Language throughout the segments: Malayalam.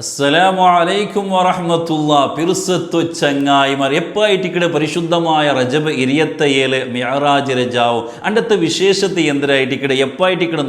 അസ്സലാമു അലൈക്കും വറഹ്മത്തുള്ളാഹി. പിർസത്തു ചങ്ങായിമാർ എപ്പായിട്ടിക്കടെ പരിശുദ്ധമായ റജബ് ഇരിയത്തയേല് മിഅറാജ് രജാവും അണ്ടത്തെ വിശേഷത്തെ എന്തരായിട്ടിക്കടെ എപ്പായിട്ടിക്കടെ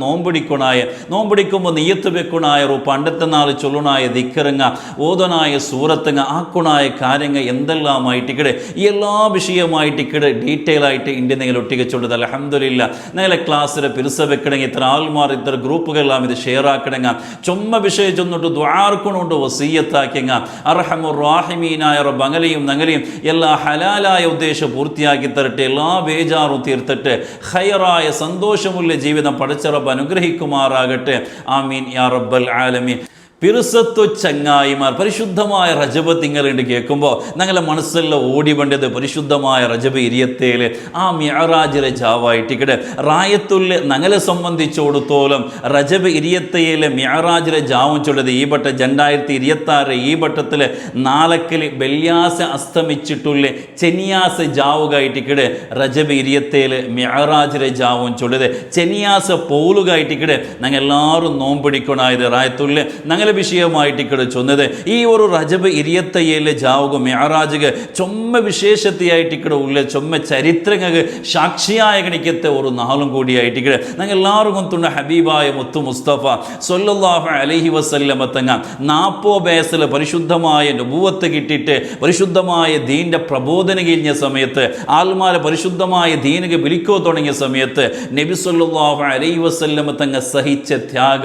നോമ്പടിക്കുമ്പോൾ നിയ്യത്ത് വെക്കുണായ റൂപ്പ് അണ്ടത്തെ നാൾ ചൊല്ലുണായ ദിക്കറങ്ങ ഓതനായ സൂറത്തങ്ങ ആക്കുണായ കാര്യങ്ങൾ എന്തെല്ലാമായിട്ടിക്കടെ ഈ എല്ലാ വിഷയമായിട്ടിക്കടെ ഡീറ്റെയിൽ ആയിട്ട് ഇന്ത്യ നിങ്ങൾ ഒട്ടിക ചൊല്ലത് അൽഹംദുലില്ലാ. നിങ്ങളെ ക്ലാസ്സിൽ പിർസ വെക്കണമെങ്കിൽ ഇത്ര ആൾമാർ ഇത്ര ഗ്രൂപ്പുകളെല്ലാം ഇത് ഷെയർ ആക്കണമെങ്കിൽ ചുമ്മ വിഷയം ചെന്നിട്ട് ദ്വാർക്കണം വസീയത്താക്കിയ അർഹമുർ റഹീമീനായ റബ്ബ് അങ്ങനെയും നങ്ങനെയും എല്ലാ ഹലാലായ ഉദ്ദേശം പൂർത്തിയാക്കി തരട്ടെ. എല്ലാ ബേജാറും തീർത്തിട്ട് ഖൈറായ സന്തോഷമുള്ള ജീവിതം പടച്ച റബ്ബ് അനുഗ്രഹിക്കുമാറാകട്ടെ. ആമീൻ യാ റബ്ബൽ ആലമീൻ. പിർസത്തു ചങ്ങായിമാർ പരിശുദ്ധമായ റജബ് തിങ്ങളുണ്ട് കേൾക്കുമ്പോൾ ഞങ്ങളെ മനസ്സെല്ലാം ഓടി വേണ്ടത് പരിശുദ്ധമായ റജബ് ഇരിയത്തേല് ആ മിഅറാജ് രജാവായിട്ടിക്കടെ റായത്തുള്ള ഞങ്ങളെ സംബന്ധിച്ചോടത്തോളം റജബ് ഇരിയത്തയിലെ മിഅറാജ് രജാവും ചൊല്ലത് ഈ ബട്ട 2026 ഈ ബട്ടത്തിൽ നാലക്കൽ ബെല്യാസ അസ്തമിച്ചിട്ടുള്ള ചെനിയാസ ജാവുകായിട്ടിക്കടെ റജബ് ഇരിയത്തേല് മിഅറാജ് രജാവും ചൊല്ലത് ചെനിയാസ പോലുകായിട്ടിക്കടെ ഞങ്ങൾ എല്ലാവരും നോമ്പിടിക്കണായത് റായത്തുള്ള ഞങ്ങൾ വിഷയമായിട്ട് ചൊന്നത് ഈ ഒരു റജബ് ഇരിയത്തയേലെ ജാവുക മിഅറാജ് ചൊമ്മ വിശേഷത്തെയായിട്ട് ഉള്ള ചൊമ്മ ചരിത്രങ്ങൾക്ക് സാക്ഷിയായ കണിക്കത്തെ ഒരു നാളും കൂടിയായിട്ട് ഞങ്ങൾ എല്ലാവരും കൊണ്ടുള്ള ഹബീബായ മുത്തു മുസ്തഫ സ്വല്ലല്ലാഹു അലൈഹി വസല്ലമ തങ്ങ 40 വയസ്സിൽ പരിശുദ്ധമായ നബുവത്ത് കിട്ടിയിട്ട് പരിശുദ്ധമായ ദീൻ്റെ പ്രബോധന കഴിഞ്ഞ സമയത്ത് ആൽമാരെ പരിശുദ്ധമായ ദീനക്ക് വിളിക്കോ തുടങ്ങിയ സമയത്ത് നബി സ്വല്ലല്ലാഹു അലൈഹി വസല്ലമ തങ്ങ സഹിച്ച ത്യാഗ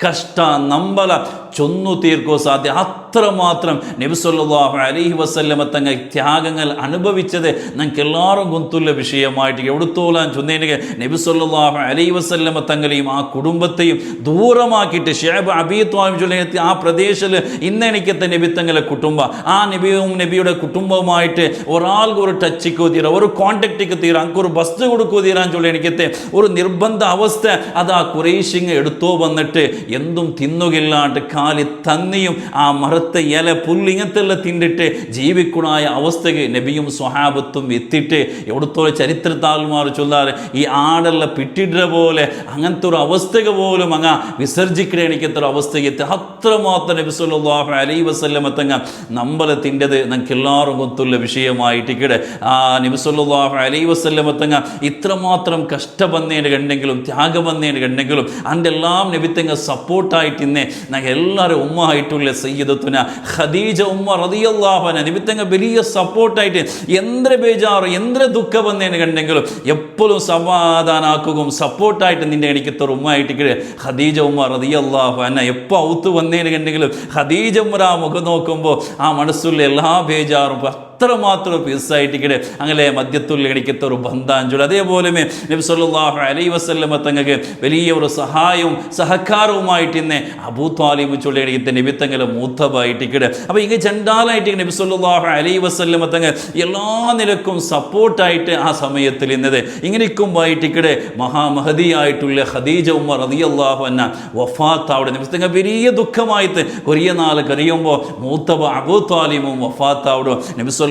കഷ്ട നമ്പല ചൊന്നു തീർക്കോ സാധ്യ അത്രമാത്രം നബി സല്ലല്ലാഹു അലൈഹി വസല്ലമ തങ്ങൾ ത്യാഗങ്ങൾ അനുഭവിച്ചത് ഞങ്ങൾക്ക് എല്ലാവരും ഗുന്തുള്ള വിഷയമായിട്ട് എവിടുത്തോലാൻ ചൊന്നേനെ നബി സല്ലല്ലാഹു അലൈഹി വസല്ലമ തങ്ങളെയും ആ കുടുംബത്തെയും ദൂരമാക്കിയിട്ട് ഷേബ് അബീ ത്വാലിബ് ചൊല്ലി ആ പ്രദേശത്തിൽ ഇന്നെനിക്കത്തെ നബി തങ്ങളെ കുടുംബം ആ നബിയുടെ കുടുംബവുമായിട്ട് ഒരാൾക്ക് ഒരു ടച്ചിക്കോ തീരാ ഒരു കോണ്ടാക്റ്റിക്ക് തീരാ അങ്ക്ക് ഒരു ബസ് കൊടുക്കോ തീരാൻ ചൊല്ലി എനിക്കത്തെ ഒരു നിർബന്ധ അവസ്ഥ അത് ആ കുറേശിങ് എടുത്തോ വന്നിട്ട് എന്തും തിന്നുകില്ലാണ്ട് കാലി തന്നിയും ആ മരത്തെ ഇല പുല്ലിങ്ങത്തെല്ലാം തിന്നിട്ട് ജീവിക്കണായ അവസ്ഥക്ക് നബിയും സ്വഹാബത്തും എത്തിയിട്ട് എവിടത്തോളം ചരിത്രത്താൽമാർ ചൊല്ലാറ് ഈ ആടെല്ലാം പിട്ടിടുന്ന പോലെ അങ്ങനത്തെ ഒരു അവസ്ഥക്ക് പോലും അങ്ങ് വിസർജിക്കണ എനിക്കത്തെ ഒരു അവസ്ഥയ്ക്ക് എത്തി അത്രമാത്രം നബി സല്ലല്ലാഹു അലൈഹി വസല്ലമ തങ്ങ നമ്മളെ തിൻ്റെത് ഞങ്ങൾക്ക് എല്ലാവരും കൊത്തുള്ള വിഷയമായിട്ടിക്കടെ ആ നബി സല്ലല്ലാഹു അലൈഹി വസല്ലമ തങ്ങ ഇത്രമാത്രം കഷ്ടബന്ധേന് കണ്ടെങ്കിലും ത്യാഗബന്ധേന് കണ്ടെങ്കിലും അതിൻ്റെ എല്ലാം നബിത്തങ്ങ സപ്പോർട്ടായിട്ട് ഇന്നേ ഞങ്ങൾ എല്ലാവരും ഉമ്മ ആയിട്ടുള്ള സയ്യിദത്തുന ഖദീജ ഉമ്മ റളിയല്ലാഹു അൻഹ നിമിത്തങ്ങ വലിയ സപ്പോർട്ടായിട്ട് എന്തൊരു ബേജാറ് എന്തൊരു ദുഃഖം വന്നതിന് കണ്ടെങ്കിലും എപ്പോഴും സമാധാനാക്കുകയും സപ്പോർട്ടായിട്ട് നിന്റെ എനിക്കത്തെ ഉമ്മ ആയിട്ട് ഖദീജ ഉമ്മ റളിയല്ലാഹു അൻഹ എപ്പോൾ ഔത്ത് വന്നതിന് കണ്ടെങ്കിലും ഖദീജ ഉമ്മ ആ മുഖം നോക്കുമ്പോൾ ആ മനസ്സുള്ള എല്ലാ ബേജാറും അത്രമാത്രം പീസായിട്ടിക്കടെ അങ്ങനെ മദ്യത്തുള്ള എനിക്കത്തെ ഒരു ബന്ധാഞ്ചുള്ള അതേപോലെ നബി സല്ലല്ലാഹു അലൈഹി വസല്ലമ തങ്ങൾക്ക് വലിയ ഒരു സഹായവും സഹകാരവുമായിട്ട് ഇന്ന് അബൂ ത്വാലിബ് ചൊല്ലി എനിക്കത്തെ നബി തങ്ങളെ മൂത്തബായിട്ടിക്കടെ അപ്പോൾ ഇങ്ങനെ ചണ്ടാലായിട്ട് നബി സല്ലല്ലാഹു അലൈഹി വസല്ലമ തങ്ങൾ എല്ലാ നിലക്കും സപ്പോർട്ടായിട്ട് ആ സമയത്തിൽ ഇന്നത് ഇങ്ങനെക്കുമ്പായിട്ടിക്കടെ മഹാമഹദിയായിട്ടുള്ള ഖദീജ ഉമ്മ റളിയല്ലാഹു അൻഹ വഫാത്താവിടെ നബി തങ്ങൾ വലിയ ദുഃഖമായിട്ട് കൊറിയ നാൾ കഴിയുമ്പോൾ മൂത്തബ അബൂ ത്വാലിബും വഫാത്താവിടും നബി സല്ലല്ലാഹു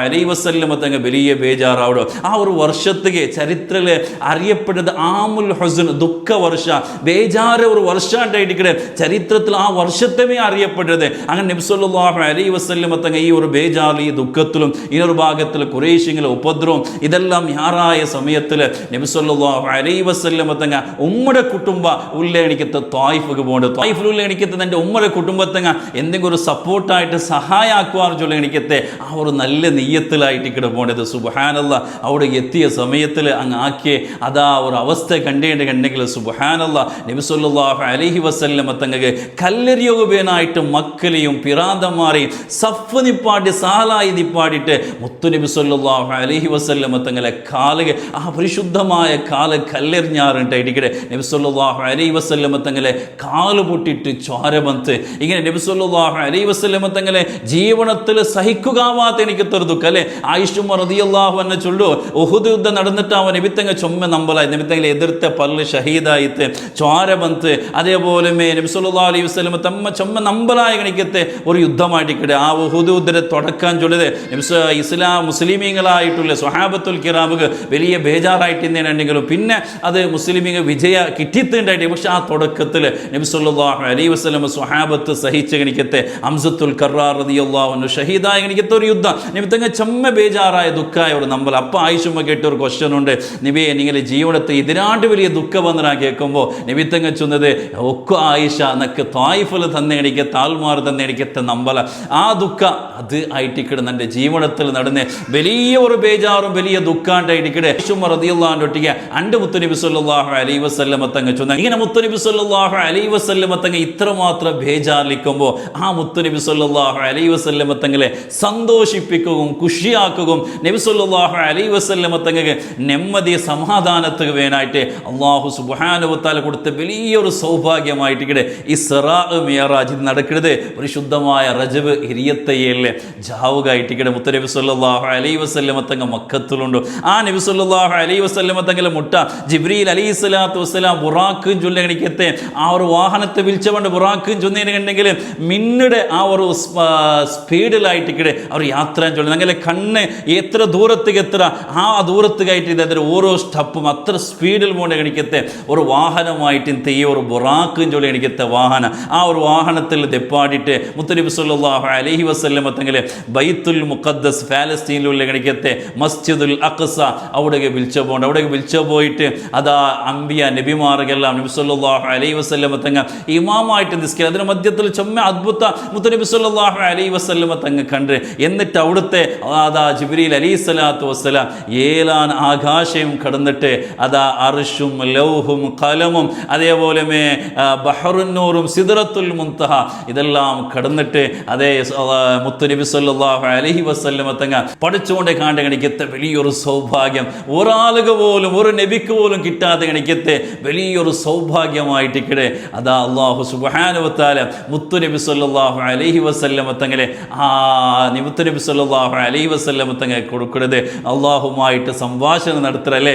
അലൈഹി വസല്ലമ തങ്ങൾ വലിയ ബേജാറാവിടും ആ ഒരു വർഷത്തേക്ക് ചരിത്രത്തിൽ അറിയപ്പെടുന്നത് ആമുൽ ഹുസ്ൻ ദുഃഖ വർഷ ബേജാറ് ഒരു വർഷമായിട്ടിരിക്കട്ടെ ചരിത്രത്തിൽ ആ വർഷത്തെ അറിയപ്പെട്ടത് അങ്ങനെ നബി സല്ലല്ലാഹു അലൈഹി വസല്ലമ തങ്ങൾ ഈ ഒരു ബേജാറ് ഈ ദുഃഖത്തിലും ഈ ഒരു ഭാഗത്തിൽ കുറേശിങ്ങളെ ഉപദ്രവം ഇതെല്ലാം യാറായ സമയത്തിൽ നബി സല്ലല്ലാഹു അലൈഹി വസല്ലമ തങ്ങൾ ഉമ്മയുടെ കുടുംബ ഉള്ള എനിക്കത്തെ ത്വായിഫിക്ക് പോകേണ്ടത് ത്വായിഫിലുള്ള എനിക്കത്തെ എൻ്റെ ഉമ്മയുടെ കുടുംബത്തങ്ങ എന്തെങ്കിലും ഒരു സപ്പോർട്ടായിട്ട് സഹായമാക്കുവാന്ന് ചൊല്ലി എനിക്കത്തെ ആ ഒരു നല്ല നെയ്യത്തിലായിട്ട് പോകേണ്ടത് സുബ്ഹാനല്ലാഹ് അവിടെ എത്തിയ സമയത്തിൽ അങ്ങ് ആക്കിയ അതാ ഒരു അവസ്ഥ കണ്ടെങ്കിൽ സുബ്ഹാനല്ലാഹ് നബി സല്ലല്ലാഹു അലൈഹി വസല്ലമ തങ്ങൾക്ക് കല്ലെറിയുകയായിട്ട് മക്കളെയും പിറാന്തന്മാരെയും സഫ് നിപ്പാടി സാലായി നിപ്പാടിയിട്ട് മുത്തുനബി സല്ലല്ലാഹു അലൈഹി വസല്ലമ തങ്ങളെ കാല് ആ പരിശുദ്ധമായ കാല് കല്ലെറിഞ്ഞാറുണ്ടായിട്ടിക്കടെ നബി സല്ലല്ലാഹു അലൈഹി വസല്ലമ തങ്ങളെ കാല് പൊട്ടിയിട്ട് ചോര വന്ന് ഇങ്ങനെ നബി സല്ലല്ലാഹു അലൈഹി വസല്ലമ തങ്ങളെ ജീവനത്തിൽ സഹിക്കുകാവാത്ത എനിക്കത്തൊരു ദുഃഖം അല്ലേ. ആയിഷും റളിയല്ലാഹു അൻഹ ചൊല്ലു ഉഹുദ് യുദ്ധം നടന്നിട്ടാവ നബിത്തങ്ങ ചൊമ്മ നമ്പലായി നബിത്തങ്ങൾ എതിർത്ത പല്ല് ഷഹീദായിത്ത് ചോര ബന്ത് അതേപോലെ നബി സല്ലല്ലാഹു അലൈഹി വസല്ലം തമ്മ ചൊമ്മ നമ്പലായ കണിക്കത്തെ ഒരു യുദ്ധമായിട്ടിക്കട്ടെ. ആ ഉഹുദ് യുദ്ധത്തെ തുടക്കാൻ ചൊല്ലത് ഇസ്ലാം മുസ്ലിമീങ്ങളായിട്ടുള്ള സ്വഹാബത്തുൽ കിറാമുക്ക് വലിയ ബേജാറായിട്ടുണ്ടെങ്കിലും പിന്നെ അത് മുസ്ലിമീങ്ങൾ വിജയ കിട്ടിയിട്ടുണ്ടായിട്ട്. പക്ഷെ ആ തുടക്കത്തിൽ നബി സല്ലല്ലാഹു അലൈഹി വസല്ലം സ്വഹാബത്ത് സഹിച്ച കണിക്കത്തെ ഹംസത്തുൽ കറാർ റളിയല്ലാഹു അൻഹു ഷഹീദായ കണിക്കത്തെ ഒരു യുദ്ധം നബിത്തങ്ങ ചമ്മ ബേജാറായ ദുഃഖായ ഒരു നമ്പൽ. അപ്പം ആയിഷുമ്മ കേട്ട ഒരു ക്വസ്റ്റ്യൻ ഉണ്ട്, നബിയെ നിങ്ങളുടെ ജീവിതത്തെ ഇതിനാണ്ട് വലിയ ദുഃഖം വന്നാ കേൾക്കുമ്പോൾ നബിത്തങ്ങ ചൊന്നത് ഒക്കെ ആയിഷ എന്നൊക്കെ തായിഫിൽ തന്നെ എനിക്ക് താൽമാർ തന്നെ എനിക്കത്തെ നമ്പല ആ ദുഃഖ അത് ആയിട്ടിക്കട് എൻ്റെ ജീവിതത്തിൽ നടന്ന് വലിയ ഒരു ബേജാറും വലിയ ദുഃഖാണ്ടായിട്ടിക്കടെ ആയിഷുമ്മ റളിയല്ലാഹു അൻഹ ഒട്ടിക്ക് അണ്ട് മുത്തുനബി സല്ലല്ലാഹു അലൈഹി വസല്ലം തങ്ങ ചൊന്ന ഇങ്ങനെ മുത്തുനബി സല്ലല്ലാഹു അലൈഹി വസല്ലം തങ്ങ ഇത്രമാത്രം ബേജാറിലിക്കുമ്പോൾ ആ മുത്തുനബി സല്ലല്ലാഹു അലൈഹി വസല്ലം തങ്ങളെ സന്തോഷിപ്പിക്കുകയും ഖുഷിയാക്കുകയും നബി സല്ലല്ലാഹു അലൈഹി വസല്ലം തങ്ങൾക്ക് നെമ്മതി സമാധാനത്തിന് വേണമായിട്ട് അല്ലാഹു സുബ്ഹാനഹു വ തആല കൊടുത്ത വലിയൊരു സൗഭാഗ്യമായിട്ട് ഇസ്റാ മിഅ്റാജ് നടക്കുന്നത് പരിശുദ്ധമായ റജബ് ഇരിയത്തയ്യല്ലേ ജാവുകായിട്ടിക്കടെ മുത്തനബി സല്ലല്ലാഹു അലൈഹി വസല്ലം തങ്ങൾ മക്കത്തിലുണ്ട്. ആ നബി സല്ലല്ലാഹു അലൈഹി വസല്ലം തങ്ങളെ മുട്ട ജിബ്രീൽ അലൈഹി സ്വലാത്തു വസ്സലാം ബുറാഖും ചൊല്ലണിക്കത്തെ ആ ഒരു വാഹനത്തെ വിളിച്ചുകൊണ്ട് ബുറാഖും ചൊന്നതിനുണ്ടെങ്കിൽ മിന്നുടെ ആ ഒരു സ്പീഡിലായിട്ടിക്കടെ അവർ യാത്ര ചൊല്ലുന്നത് അങ്ങനെ കണ്ണ് എത്ര ദൂരത്തേക്ക് എത്ര ആ ദൂരത്തേക്കായിട്ട് അതിൽ ഓരോ സ്റ്റെപ്പും അത്ര സ്പീഡിൽ പോകേണ്ട കണിക്കത്തെ ഒരു വാഹനമായിട്ട് തെയ്യ ഒരു ബുറാഖും ചൊല്ലി കണിക്കത്തെ വാഹനം ആ ഒരു വാഹനത്തിൽ തെപ്പാടിയിട്ട് മുത്തനബി സല്ലല്ലാഹു അലൈഹി വസല്ലം തങ്ങളെ ബൈത്തുൽ മുഖദ്ദസ് ഫലസ്തീനിലുള്ള കണിക്കത്തെ മസ്ജിദുൽ അഖ്സ അവിടേക്ക് വിളിച്ചു പോയിട്ട് അതാ അംബിയ നബിമാർക്കെല്ലാം നബി സല്ലല്ലാഹു അലൈഹി വസല്ലം തങ്ങ ഇമാമായിട്ട് നിസ്കരിക്കുക. അതിന് മധ്യത്തിൽ ചൊമ്മ അദ്ഭുത മുത്തനബി സല്ലല്ലാഹു അലൈഹി വസല്ലം തങ്ങ കണ്ട് എന്നിട്ട് അവിടുത്തെ അതാ ജിബ്രീൽ അലൈഹി സ്വലാത്തു വസ്സലാം ഏലാൻ ആകാശവും കടന്നിട്ട് അതാ അർശും ലൗഹും ഖലമും അതേപോലെ ബഹറുന്നൂറും സിദ്റത്തുൽ മുൻതഹ ഇതെല്ലാം കടന്നിട്ട് അതേ മുത്തുനബി സല്ലല്ലാഹു അലൈഹി വസല്ലം തങ്ങ പഠിച്ചുകൊണ്ട് കാണ്ട കണിക്കത്തെ വലിയൊരു സൗഭാഗ്യം ഒരാളുക പോലും ഒരു നബിക്ക് പോലും കിട്ടാതെ കണിക്കത്തെ വലിയൊരു സൗഭാഗ്യമായിട്ടിക്കടെ അതാ അല്ലാഹു സുബ്ഹാനഹു വ തആല മുത്തുനബി സല്ലല്ലാഹു അലൈഹി വസല്ലം തങ്ങളെ ആ മുത്തുനബി സല്ലല്ലാഹു അലൈഹി വസല്ലം തങ്ങൾ കൊടുക്കുന്നത് അള്ളാഹുമായിട്ട് സംഭാഷണം നടത്തലല്ലേ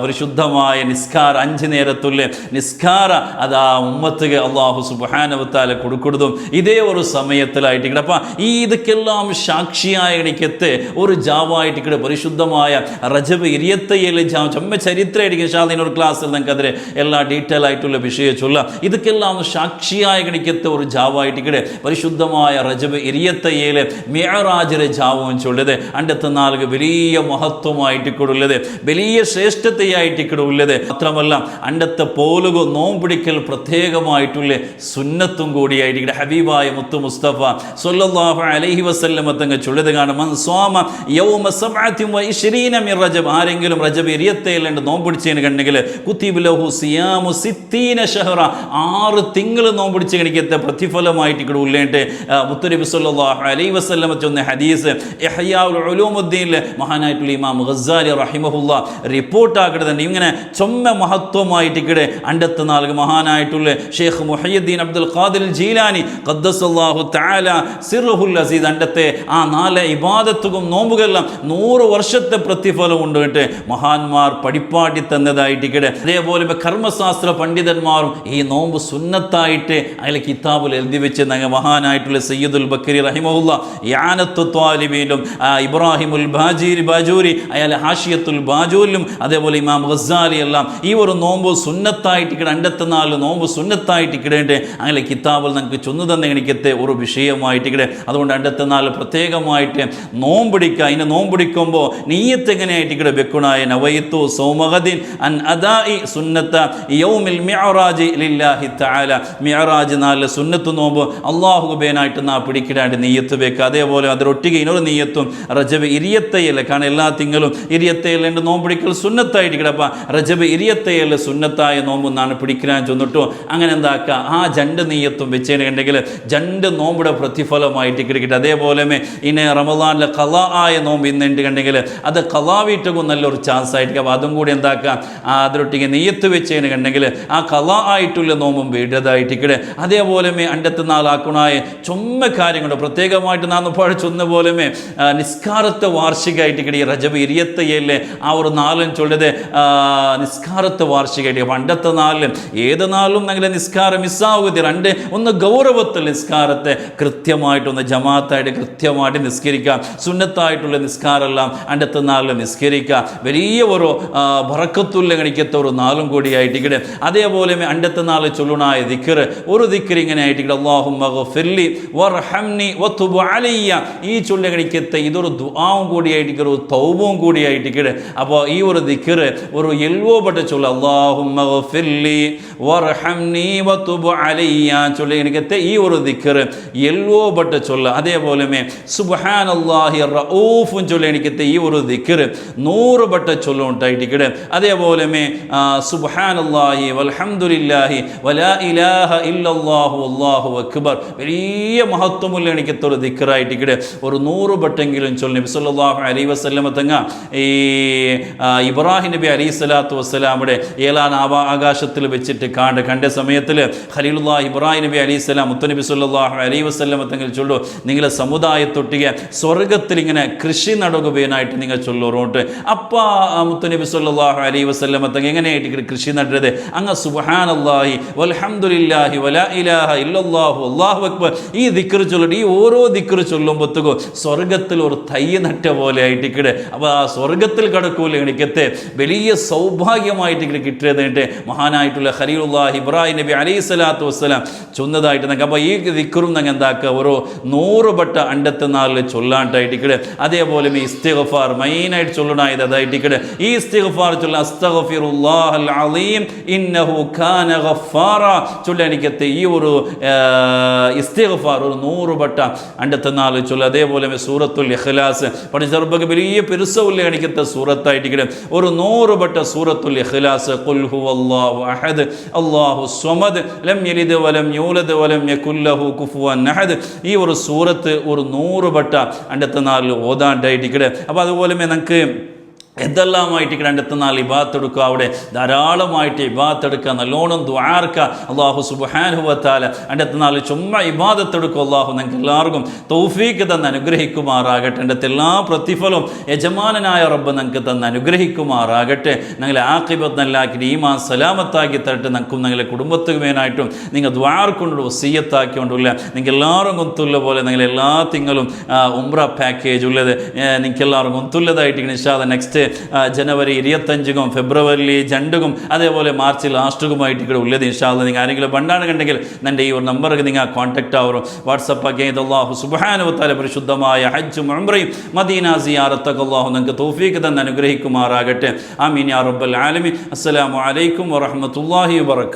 പരിശുദ്ധമായ നിസ്കാര 5 നേരത്തുള്ള നിസ്കാര അതാ ഉമ്മത്തുക അള്ളാഹു സുബ്ഹാനഹു വ തആല കൊടുക്കുന്നതും ഇതേ ഒരു സമയത്തിലായിട്ട് അപ്പം ഈ ഇതൊക്കെല്ലാം സാക്ഷിയായ എനിക്കത്തെ ഒരു ജാവായിട്ട് പരിശുദ്ധമായ റജബ് ഇരിയത്തയ്യൽ ചമ്മ ചരിത്രമായിരിക്കും ഷാദിനൊരു ക്ലാസ്സിൽ നിങ്ങൾക്ക് അതിൽ എല്ലാ ഡീറ്റെയിൽ ആയിട്ടുള്ള വിഷയം ചൊല്ലാം. ഇതൊക്കെല്ലാം സാക്ഷിയായ എനിക്കത്തെ ഒരു ജാവായിട്ട് പരിശുദ്ധമായ റജബ് ഇരിയത്തയ്യൽ മിഅ്റാജിലെ ജാവും ചൊല്ലത് അണ്ടത്തെ നാളുക വലിയ മഹത്വമായിട്ടിക്കുള്ളത് വലിയ ശ്രേഷ്ഠതയായിട്ടിക്കുള്ളത് മാത്രമല്ല അണ്ടത്തെ പോലുക നോമ്പിടിക്കൽ പ്രത്യേകമായിട്ടുള്ള സുന്നത്തും കൂടിയായിട്ട് ഹബീബായ മുത്തു മുസ്തഫ സ്വല്ലല്ലാഹു അലൈഹി വസല്ലം തങ്ങ ചൊല്ലത് കാണും മൻ സ്വാമ യൗമ 27 മിൻ റജബ് ആരെങ്കിലും റജബ് ഇരിയത്തയ്യൽ നോമ്പിടിച്ചതിന് കണ്ടെങ്കിൽ കുതിബ ലഹു സിയാമു 60 ശഹറ 6 തിങ്കൾ നോമ്പിടിച്ച് കണിക്കത്തെ പ്രതിഫലമായിട്ട് ഉള്ളേട്ട് മുത്തുനബി സല്ലല്ലാഹു അലൈഹി വസല്ലം ചൊന്ന ഹദീസ് ഇഹ്യാഉൽ ഉലൂമുദ്ദീനിലെ മഹാനായിട്ടുള്ള ഇമാം ഗസ്സാലി റഹിമഹുല്ലാ റിപ്പോർട്ട് ആക്കുന്നത് ഇങ്ങനെ ചൊമ്മ മഹത്വമായിട്ടിക്കടെ അണ്ടത്തെ നാളുക മഹാനായിട്ടുള്ള ഷെയ്ഖ് മുഹയ്യിദ്ദീൻ അബ്ദുൽ ഖാദിർ ജീലാനി ഖദ്ദസല്ലാഹു തആല സിർറുൽ അസീസ് അണ്ടത്തെ ആ 4 ഇബാദത്തും നോമ്പുകളെല്ലാം 100 വർഷത്തെ പ്രതിഫലം ഉണ്ട് കേട്ട് മഹാന്മാർ പഠിപ്പാട്ടി തന്നതായിട്ടിക്കടെ. അതേപോലെ കർമ്മശാസ്ത്ര പണ്ഡിതന്മാരും ഈ നോമ്പ് സുന്നത്തായിട്ട് അതിലെ കിതാബിൽ എഴുതി വെച്ച് മഹാനായിട്ടുള്ള സയ്യിദുൽ ബക്കരി റഹിമഹുല്ലാ യാനത്തു ത്വാലിബീലും ഇബ്രാഹിമുൽ ബാജൂരി അയാൾ ഹാഷിയത്തുൽ ബാജൂരിലും അതേപോലെ ഇമാം ഗസ്സാലി എല്ലാം ഈ ഒരു നോമ്പ് സുന്നത്തായിട്ട് അണ്ടത്തെ 4 നോമ്പ് സുന്നത്തായിട്ടിക്കടേണ്ട അങ്ങനെ കിതാബിൽ നമുക്ക് ചൊന്നു തന്നെ എനിക്കത്തെ ഒരു വിഷയമായിട്ടിക്കടെ. അതുകൊണ്ട് അണ്ടത്തെ 4 പ്രത്യേകമായിട്ട് നോമ്പിടിക്കുക. അതിനെ നോമ്പിടിക്കുമ്പോൾ നീയത്ത് എങ്ങനെയായിട്ടിക്കടെ വെക്കുണായ നവൈത്തു സൗമഗദിൻ അൻ അദാഇ സുന്നത്ത യൗമിൽ മിഅ്റാജി ലില്ലാഹി തആല മിഅ്റാജ് 4 സുന്നത്ത് നോമ്പ് അല്ലാഹുബേനായിട്ട് നാ പിടിക്കിടാണ്ട് നീയത്ത് വെക്കുക. അതേപോലെ അതിലൊട്ടിಗೆ ಇನ್ನೊരു നീയത്തും റജബ് ഇരിയത്തയ്യൽ കാരണം എല്ലാ തിങ്കളും ഇരിയത്തയ്യൽ നോമ്പിടിക്കൽ സുന്നത്തായിട്ടിക്കടെ. അപ്പം റജബ് ഇരിയത്തയ്യൽ സുന്നത്തായ നോമ്പെന്നാണ് പിടിക്കാൻ ചെന്നിട്ടു അങ്ങനെ എന്താക്കുക ആ ജണ്ട് നീയത്തും വെച്ചേണ്ടെങ്കിൽ ജണ്ട് നോമ്പിടെ പ്രതിഫലമായിട്ട് കിടക്കട്ടെ. അതേപോലെ ഇനി റമദാനിലെ ഖളാ ആയ നോമ്പ് ഇന്നുണ്ട് കണ്ടെങ്കിൽ അത് ഖളാവിട്ടും നല്ലൊരു ചാൻസ് ആയിട്ട് അപ്പം അതും കൂടി എന്താക്കുക അതിലൊട്ടിಗೆ നീയത്ത് വെച്ചതിന് കണ്ടെങ്കിൽ ആ ഖളാ ആയിട്ടുള്ള നോമ്പും വീടതായിട്ടിക്കടെ. അതേപോലെ അണ്ടത്തെ 4 ആക്കുണായ ചുമ്മ കാര്യങ്ങളുണ്ട് പ്രത്യേകമായിട്ട് നാം പഠിച്ചൊന്ന പോലെ അതേപോലെ നിസ്കാരത്തെ വാർഷികമായിട്ട് ഈ റജബ് 27 ആ ഒരു നാളും ചൊല്ലത് നിസ്കാരത്തെ വാർഷികമായിട്ട് പണ്ടത്തെ നാളിലും ഏത് നാളും ഞങ്ങളുടെ നിസ്കാരം മിസ്സാവുക രണ്ട് ഒന്ന് ഗൗരവത്തിൽ നിസ്കാരത്തെ കൃത്യമായിട്ടൊന്ന് ജമാഅത്തായിട്ട് കൃത്യമായിട്ട് നിസ്കരിക്കുക സുന്നത്തായിട്ടുള്ള നിസ്കാരമെല്ലാം അണ്ടത്തെ നാളിൽ നിസ്കരിക്കുക വലിയ ഒരു ബറക്കത്തുള്ള ഗണിക്കത്ത ഒരു നാളും കൂടിയായിട്ട് ഇവിടെ അതേപോലെ അണ്ടത്തെ നാൾ ചൊല്ലുണായ ദിക്ർ ഒരു ദിക്ർ ഇങ്ങനെ ആയിട്ട് ഇവിടെ അല്ലാഹുമ്മ ഗഫിർലി വർഹംനി വതുബ് അലയ്യ ഈ ചൊല്ല ഗണിക്കത്തെ ഇതൊരു ദുആവും കൂടിയായിട്ട് ഒരു തൗബവും കൂടിയായിട്ട് ഇവിടെ അപ്പോൾ ഈ ഒരു ദിക്ർ ഒരു എൽവോപ്പെട്ട ചൊല്ല അല്ലാഹുമ്മ ഗഫിർലി വർഹംനി വതുബ് അലയ്യ ചൊല്ല ഗണിക്കത്തെ ഈ ഒരു ദിക്ർ എൽവോപ്പെട്ട ചൊല്ല അതേപോലെ സുബ്ഹാനല്ലാഹി റഊഫും ചൊല്ല ഗണിക്കത്തെ ഈ ഒരു ദിക്ർ 100 വട്ട ചൊല്ല ഉണ്ടായിട്ട് അതേപോലെ സുബ്ഹാനല്ലാഹി വൽഹംദുലില്ലാഹി വലാ ഇലാഹ ഇല്ലല്ലാഹു അല്ലാഹു അക്ബർ വലിയ മഹത്വമുള്ള എനിക്കത്തൊരു ദിക്റായിട്ട് ഒരു 100 വട്ടെങ്കിലും ചൊല്ലി നബി സല്ലല്ലാഹു അലൈഹി വസല്ലമ തങ്ങ ഈ ഇബ്രാഹിം നബി അലൈഹി സ്വലാത്തു വസ്സലാമുടെ 7ാം ആകാശത്തിൽ വെച്ചിട്ട് കണ്ട സമയത്തിൽ ഖലീലുല്ലാഹ് ഇബ്രാഹിം നബി അലൈഹി സ്വലാം മുത്തനബി സല്ലല്ലാഹു അലൈഹി വസല്ലമ തങ്ങൾ ചൊല്ലു നിങ്ങളെ സമുദായത്തൊട്ടിಗೆ സ്വർഗത്തിൽ ഇങ്ങനെ കൃഷി നടുകയായിട്ട് നിങ്ങൾ ചൊല്ലുറോട്ട് അപ്പാ മുത്തനബി സല്ലല്ലാഹു അലൈഹി വസല്ലമ തങ്ങൾ എങ്ങനെയായിട്ട് കൃഷി നടുന്നത് അങ്ങ് സുബ്ഹാനല്ലാഹി വൽഹംദുലില്ലാഹി വലാ ഇലാഹ ഇല്ലല്ലാഹു അല്ലാഹു അക്ബർ ഈ ദിക്ർ ചൊല്ലിട്ട് ഈ ഓരോ ദിക്ർ ചൊല്ലുമ്പോഴത്തേക്കും സ്വർഗത്തിൽ ഒരു തൈ നട്ട പോലെ ആയിട്ട് അപ്പോൾ ആ സ്വർഗത്തിൽ കിടക്കൂല എനിക്കത്തെ വലിയ സൗഭാഗ്യമായിട്ട് കിട്ടിയതായിട്ട് മഹാനായിട്ടുള്ള ഖലീലുല്ലാഹി ഇബ്രാഹിം നബി അലൈഹി സ്വലാത്തു വസ്സലാം ചൊന്നതായിട്ട് അപ്പോൾ ഈ ദിക്റും ഞങ്ങൾ എന്താക്കുക ഓരോ 100 വട്ട അണ്ടത്തെ നാളിൽ ചൊല്ലാണ്ടായിട്ട് അതേപോലെ ഈ ഇസ്തിഗ്ഫാർ മെയിനായിട്ട് ചൊല്ലണായത് അതായിട്ട് ഈ ഇസ്തിഗ്ഫാർ ചൊല്ല അസ്തഗ്ഫിറുല്ലാഹൽ അലീം ഇന്നഹു കാന ഗഫാറ ചൊല്ല എനിക്കത്തെ ഈ ഒരു ഇസ്തിഗ്ഫാർ ഒരു 100 വട്ട അണ്ടത്തെ നാളിൽ ചൊല്ല അതേപോലെ സൂറത്തുൽ ഇഖ്ലാസ് പഠിച്ചവർക്ക് വലിയ പെരുസവുള്ള എനിക്കത്തെ സൂറത്തായിട്ട് ഒരു 100 വട്ട സൂറത്തുൽ ഇഖ്ലാസ് ഖുൽ ഹുവല്ലാഹു അഹദ് അല്ലാഹു സ്വമദ് ലം യലിദ് വലം യൂലദ് വലം യകുൽ ലഹു കുഫുവൻ അഹദ് ഈ ഒരു സൂറത്ത് ഒരു 100 വട്ട അണ്ടത്തെ നാളിൽ ഓതാണ്ടായിട്ട് അപ്പോൾ അതുപോലെ നമുക്ക് എന്തെല്ലാമായിട്ട് രണ്ടത്തെ നാൾ ഇബാദത്ത് എടുക്കുക അവിടെ ധാരാളമായിട്ട് ഇബാദത്ത് എടുക്കുക നല്ലോണം ദുആർക്കുക അല്ലാഹു സുബ്ഹാനഹു വ തആല രണ്ടത്തെ നാൾ ചുമ്മാ ഇബാദത്ത് എടുക്കുക അല്ലാഹു നിങ്ങൾക്ക് എല്ലാവർക്കും തൗഫീഖ് തന്ന് അനുഗ്രഹിക്കുമാറാകട്ടെ എൻ്റെ എല്ലാ പ്രതിഫലവും യജമാനനായ റബ്ബ് നിങ്ങൾക്ക് തന്ന് അനുഗ്രഹിക്കുമാറാകട്ടെ ഞങ്ങളെ ആഖിബത്ത് നല്ലാക്കി ഈമാൻ സലാമത്താക്കി തരട്ടെ നമുക്കും ഞങ്ങളെ കുടുംബത്തിന് വേനായിട്ടും നിങ്ങൾ ദുആർക്കൊണ്ടു വസിയ്യത്താക്കിക്കൊണ്ടുള്ള നിങ്ങൾക്ക് എല്ലാവരും കൊത്തുള്ള പോലെ നിങ്ങൾ എല്ലാ തിങ്കളും ഉംറ പാക്കേജ് ഉള്ളത് നിങ്ങൾക്ക് എല്ലാവരും കൊത്തുള്ളതായിട്ട് ഇൻഷാ അല്ലാഹ് നെക്സ്റ്റ് ജനുവരി 25 ഫെബ്രുവരി 2 അതേപോലെ മാർച്ച് ലാസ്റ്റുമായിട്ട് ഇവിടെ ഉള്ളത് ഇൻഷാ അല്ലാഹ് നിങ്ങൾ ആരെങ്കിലും പണ്ടാണ് കണ്ടെങ്കിൽ എൻ്റെ ഈ ഒരു നമ്പർക്ക് നിങ്ങൾ കോൺടാക്റ്റ് ആവറും വാട്സപ്പ് ആക്കി അല്ലാഹു സുബ്ഹാനഹു വ തആല പരിശുദ്ധമായ ഹജ്ജും ഉംറയും മദീന സിയാറത്തൊക്കെ അല്ലാഹു നിങ്ങൾക്ക് തൗഫീഖ് തന്ന് അനുഗ്രഹിക്കുമാറാകട്ടെ ആമീൻ യാ റബ്ബൽ ആലമീൻ അസ്സലാമു അലൈക്കും വറഹ്മത്തുള്ളാഹി വബറകാതുഹു.